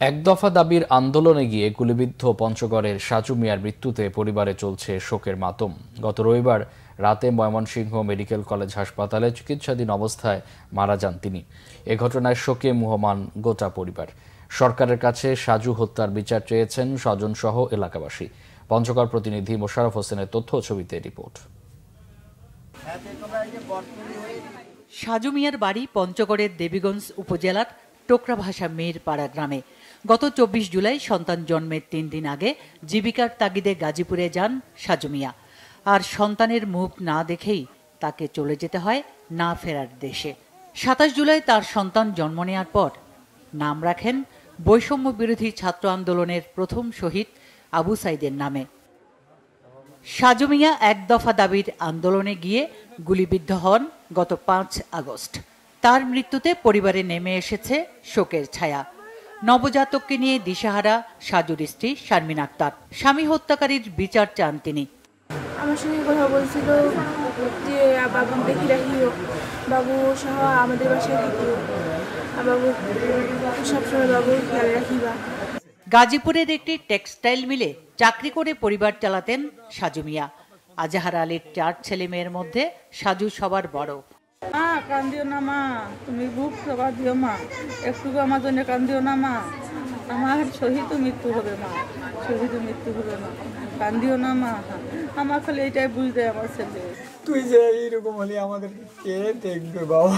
এক দফা দাবির আন্দোলনে গিয়ে গুলিবিদ্ধ পঞ্চগড়ের সাজু মিয়ার মৃত্যুতে পরিবারে চলছে শোকের মাতম। গত রবিবার রাতে ময়মনসিংহ মেডিকেল কলেজ হাসপাতালে চিকিৎসাধীন অবস্থায় মারা যান তিনি। এ ঘটনায় শোকে মুহ্যমান গোটা পরিবার। সরকারের কাছে সাজু হত্যার বিচার চেয়েছেন স্বজনসহ এলাকাবাসী। পঞ্চগড় প্রতিনিধি মোশাররফ হোসেনের তথ্য ও ছবিতে রিপোর্ট। সাজু মিয়ার বাড়ি পঞ্চগড়ের দেবীগঞ্জ উপজেলার টোকরাভাষা মেয়েরপাড়া গ্রামে। গত 24 জুলাই সন্তান জন্মের 3 দিন আগে জীবিকার তাগিদে গাজীপুরে যান সাজু মিয়া। আর সন্তানের মুখ না দেখেই তাকে চলে যেতে হয় না ফেরার দেশে। 27 জুলাই তার সন্তান জন্ম নেওয়ার পর নাম রাখেন বৈষম্য বিরোধী ছাত্র আন্দোলনের প্রথম শহীদ আবু সাইদের নামে। সাজু মিয়া এক দফা দাবির আন্দোলনে গিয়ে গুলিবিদ্ধ হন গত 5 আগস্ট। তার মৃত্যুতে পরিবারে নেমে এসেছে শোকের ছায়া। নবজাতককে নিয়ে দিশাহারা সাজুর স্ত্রী শারমিন আক্তার। স্বামী হত্যাকারীর বিচার চান তিনি। আমার সঙ্গে কথা বলছিল যে বাবু দেখি রাখিও, বাবু সহ আমাদের বাসায় থাকিও, বাবু সবসময় বাবু খেয়াল রাখিবা। গাজীপুরের একটি টেক্সটাইল মিলে চাকরি করে পরিবার চালাতেন সাজু মিয়া। আজাহার আলীর 4 ছেলে মেয়ের মধ্যে সাজু সবার বড়। মা কান্দিও না মা, তুমি বুক সবা দিও মা, একটু আমার জন্য কান্দিও না মা, আমার শহীদ মৃত্যু হবে মা, শহীদ মৃত্যু হবে মা, কান্দিও না মা, আমার খালি এটাই বুঝতে আমার ছেলে। তুই যে এইরকম হলে আমাদের কে দেখবে বাবা?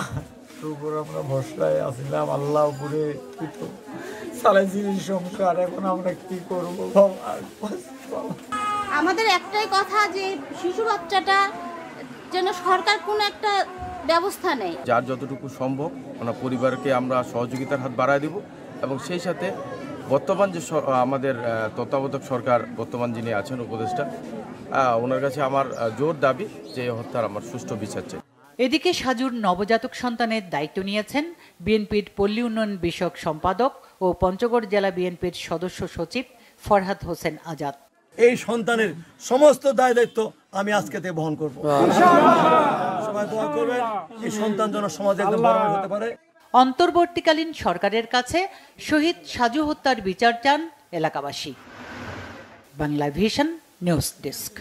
উপর আমরা ভরসায় আসলাম, আল্লাহ উপরে চালাইছি সংসার, এখন আমরা কি করবো বাবা? আমাদের একটাই কথা যে শিশু বাচ্চাটা যেন সরকার কোনো একটা ব্যবস্থা নেই। যার যতটুকু সম্ভব ওনার পরিবারকে আমরা সহযোগিতার হাত বাড়ায় দেব এবং সেই সাথে বর্তমান যে আমাদের তত্ত্বাবধায়ক সরকার বর্তমান যিনি আছেন উপদেষ্টা, ওনার কাছে আমার জোর দাবি যে হত্যার আমার সুষ্ঠু বিচার চাই। এদিকে সাজুর নবজাতক সন্তানের দায়িত্ব নিয়েছেন বিএনপির পল্লী উন্নয়ন বিষয়ক সম্পাদক ও পঞ্চগড় জেলা বিএনপির সদস্য সচিব ফরহাদ হোসেন আজাদ। এই সন্তানের সমস্ত দায় দায়িত্ব আমি আজকে থেকে বহন করব। সবাই দোয়া করবেন এই সন্তান যেন সমাজে একদম বড় হতে পারে। অন্তর্বর্তীকালীন সরকারের কাছে শহীদ সাজু হত্যার বিচার চান এলাকাবাসী। Bangla vision news desk.